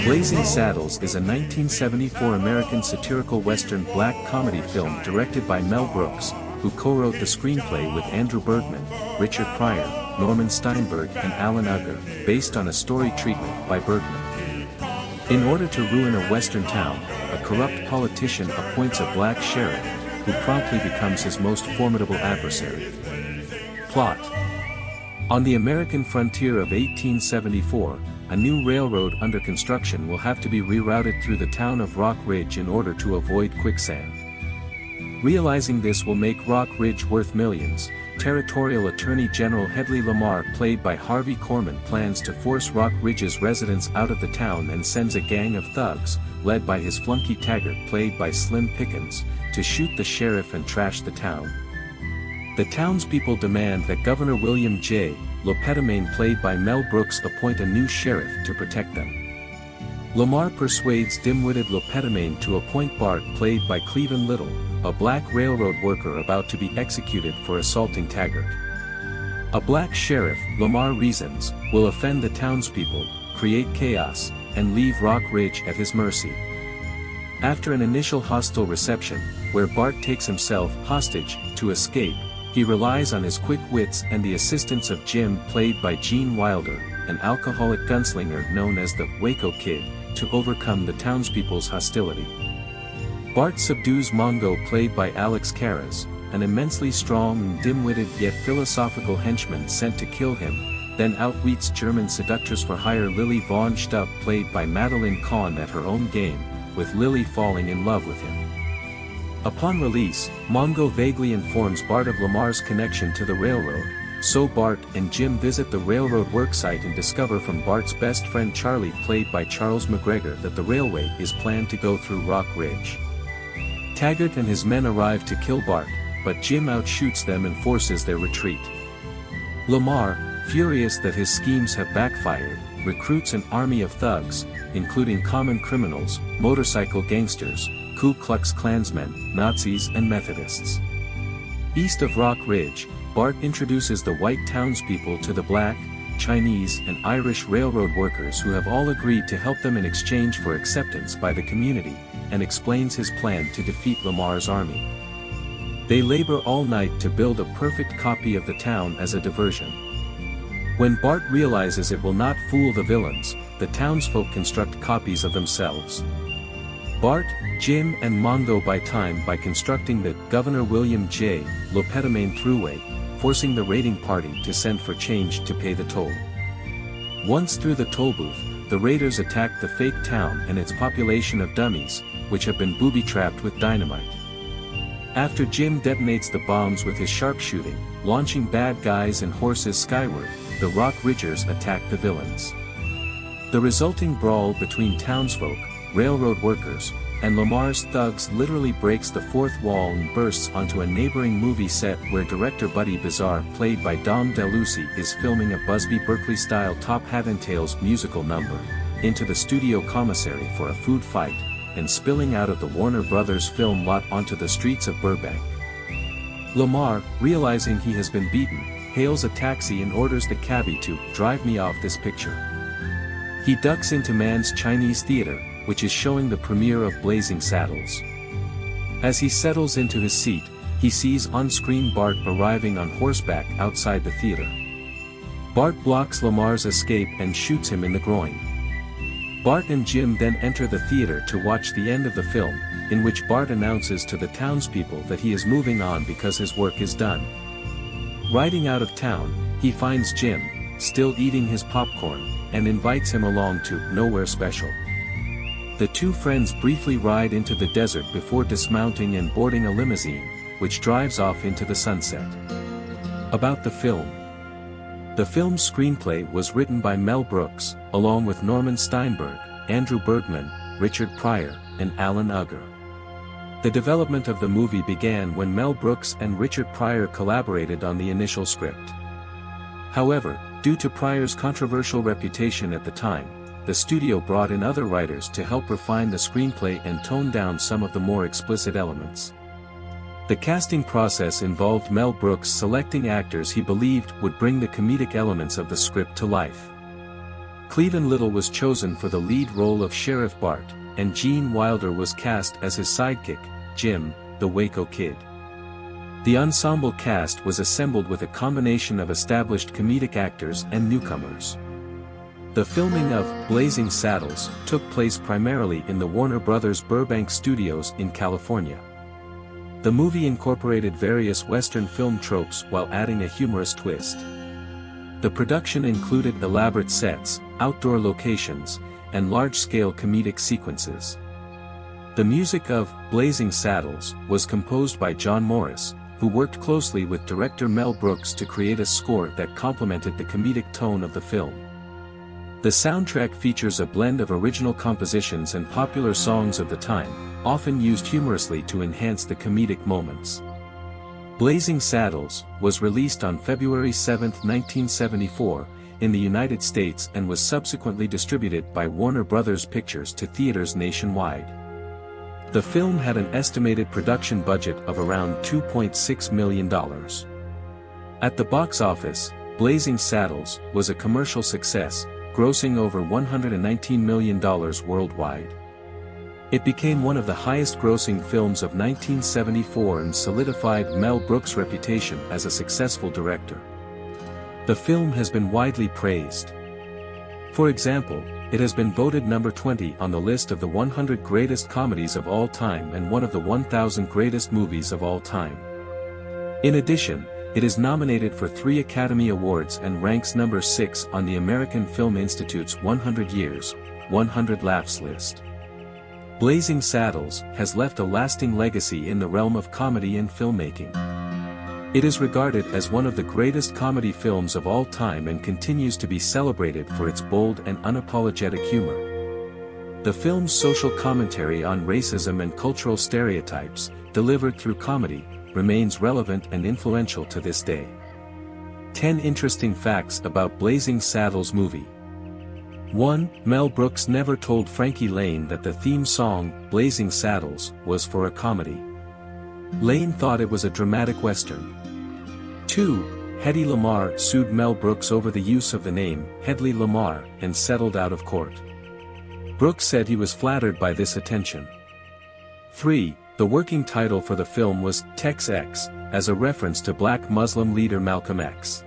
Blazing Saddles is a 1974 American satirical western black comedy film directed by Mel Brooks, who co-wrote the screenplay with Andrew Bergman, Richard Pryor, Norman Steinberg and Alan Ugger, based on a story treatment by Bergman. In order to ruin a western town, a corrupt politician appoints a black sheriff, who promptly becomes his most formidable adversary. Plot: on the American frontier of 1874, a new railroad under construction will have to be rerouted through the town of Rock Ridge in order to avoid quicksand. Realizing this will make Rock Ridge worth millions, Territorial Attorney General Hedley Lamar, played by Harvey Korman, plans to force Rock Ridge's residents out of the town and sends a gang of thugs, led by his flunky Taggart, played by Slim Pickens, to shoot the sheriff and trash the town. The townspeople demand that Governor William J. Lopetamain, played by Mel Brooks, appoint a new sheriff to protect them. Lamar persuades dim-witted Lopetamain to appoint Bart, played by Cleavon Little, a black railroad worker about to be executed for assaulting Taggart. A black sheriff, Lamar reasons, will offend the townspeople, create chaos, and leave Rock Ridge at his mercy. After an initial hostile reception, where Bart takes himself hostage to escape, he relies on his quick wits and the assistance of Jim, played by Gene Wilder, an alcoholic gunslinger known as the Waco Kid, to overcome the townspeople's hostility. Bart subdues Mongo, played by Alex Karras, an immensely strong and dim-witted yet philosophical henchman sent to kill him, then outwits German seductress for hire Lily von Stubb, played by Madeline Kahn, at her own game, with Lily falling in love with him. Upon release, Mongo vaguely informs Bart of Lamar's connection to the railroad, so Bart and Jim visit the railroad worksite and discover from Bart's best friend Charlie, played by Charles McGregor, that the railway is planned to go through Rock Ridge. Taggart and his men arrive to kill Bart, but Jim outshoots them and forces their retreat. Lamar, furious that his schemes have backfired, recruits an army of thugs, including common criminals, motorcycle gangsters, Ku Klux Klansmen, Nazis and Methodists. East of Rock Ridge, Bart introduces the white townspeople to the black, Chinese and Irish railroad workers, who have all agreed to help them in exchange for acceptance by the community, and explains his plan to defeat Lamar's army. They labor all night to build a perfect copy of the town as a diversion. When Bart realizes it will not fool the villains, the townsfolk construct copies of themselves. Bart, Jim and Mongo buy time by constructing the Governor William J. Lopetamain Thruway, forcing the raiding party to send for change to pay the toll. Once through the toll booth, the raiders attack the fake town and its population of dummies, which have been booby-trapped with dynamite. After Jim detonates the bombs with his sharpshooting, launching bad guys and horses skyward, the Rock Ridgers attack the villains. The resulting brawl between townsfolk, railroad workers, and Lamar's thugs literally breaks the fourth wall and bursts onto a neighboring movie set where director Buddy Bizarre, played by Dom DeLucy, is filming a Busby Berkeley-style Top Hat and Tails musical number, into the studio commissary for a food fight, and spilling out of the Warner Brothers film lot onto the streets of Burbank. Lamar, realizing he has been beaten, hails a taxi and orders the cabbie to drive me off this picture. He ducks into Mann's Chinese Theater, which is showing the premiere of Blazing Saddles. As he settles into his seat, he sees on-screen Bart arriving on horseback outside the theater. Bart blocks Lamar's escape and shoots him in the groin. Bart and Jim then enter the theater to watch the end of the film, in which Bart announces to the townspeople that he is moving on because his work is done. Riding out of town, he finds Jim, still eating his popcorn, and invites him along to Nowhere Special. The two friends briefly ride into the desert before dismounting and boarding a limousine, which drives off into the sunset. About the film. The film's screenplay was written by Mel Brooks, along with Norman Steinberg, Andrew Bergman, Richard Pryor, and Alan Ugger. The development of the movie began when Mel Brooks and Richard Pryor collaborated on the initial script. However, due to Pryor's controversial reputation at the time, the studio brought in other writers to help refine the screenplay and tone down some of the more explicit elements. The casting process involved Mel Brooks selecting actors he believed would bring the comedic elements of the script to life. Cleavon Little was chosen for the lead role of Sheriff Bart, and Gene Wilder was cast as his sidekick, Jim, the Waco Kid. The ensemble cast was assembled with a combination of established comedic actors and newcomers. The filming of Blazing Saddles took place primarily in the Warner Bros. Burbank studios in California. The movie incorporated various Western film tropes while adding a humorous twist. The production included elaborate sets, outdoor locations, and large-scale comedic sequences. The music of Blazing Saddles was composed by John Morris, who worked closely with director Mel Brooks to create a score that complemented the comedic tone of the film. The soundtrack features a blend of original compositions and popular songs of the time, often used humorously to enhance the comedic moments. Blazing Saddles was released on February 7, 1974, in the United States and was subsequently distributed by Warner Bros. Pictures to theaters nationwide. The film had an estimated production budget of around $2.6 million. At the box office, Blazing Saddles was a commercial success, grossing over $119 million worldwide. It became one of the highest-grossing films of 1974 and solidified Mel Brooks' reputation as a successful director. The film has been widely praised. For example, it has been voted number 20 on the list of the 100 greatest comedies of all time and one of the 1,000 greatest movies of all time. In addition, it is nominated for 3 Academy Awards and ranks number 6 on the American Film Institute's 100 Years, 100 Laughs list. Blazing Saddles has left a lasting legacy in the realm of comedy and filmmaking. It is regarded as one of the greatest comedy films of all time and continues to be celebrated for its bold and unapologetic humor. The film's social commentary on racism and cultural stereotypes, delivered through comedy, remains relevant and influential to this day. 10 interesting facts about Blazing Saddles movie. 1. Mel Brooks never told Frankie Lane that the theme song, Blazing Saddles, was for a comedy. Lane thought it was a dramatic western. 2. Hedy Lamarr sued Mel Brooks over the use of the name, Hedley Lamarr, and settled out of court. Brooks said he was flattered by this attention. 3. The working title for the film was Tex X, as a reference to black Muslim leader Malcolm X.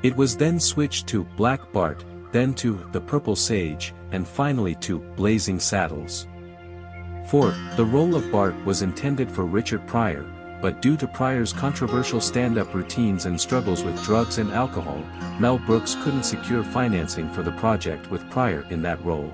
It was then switched to Black Bart, then to The Purple Sage, and finally to Blazing Saddles. 4. The role of Bart was intended for Richard Pryor, but due to Pryor's controversial stand-up routines and struggles with drugs and alcohol, Mel Brooks couldn't secure financing for the project with Pryor in that role.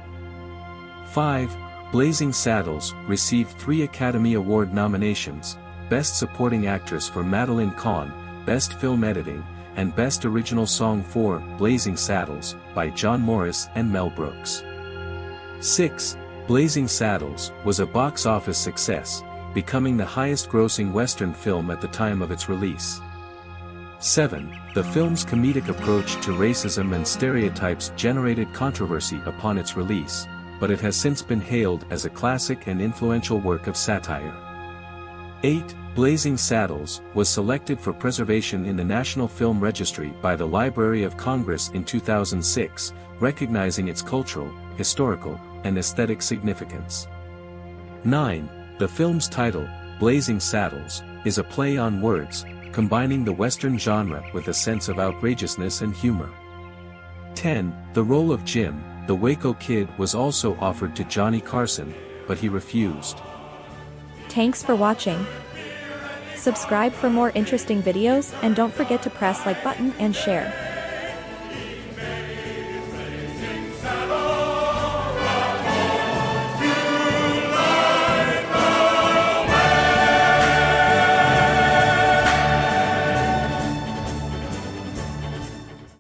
5. Blazing Saddles received 3 Academy Award nominations: Best Supporting Actress for Madeline Kahn, Best Film Editing, and Best Original Song for Blazing Saddles, by John Morris and Mel Brooks. 6. Blazing Saddles was a box office success, becoming the highest-grossing Western film at the time of its release. 7. The film's comedic approach to racism and stereotypes generated controversy upon its release, but it has since been hailed as a classic and influential work of satire. 8. Blazing Saddles was selected for preservation in the National Film Registry by the Library of Congress in 2006, recognizing its cultural, historical, and aesthetic significance. 9. The film's title, Blazing Saddles, is a play on words, combining the Western genre with a sense of outrageousness and humor. 10. The role of Jim, the Waco Kid, was also offered to Johnny Carson, but he refused. Thanks for watching. Subscribe for more interesting videos and don't forget to press like button and share.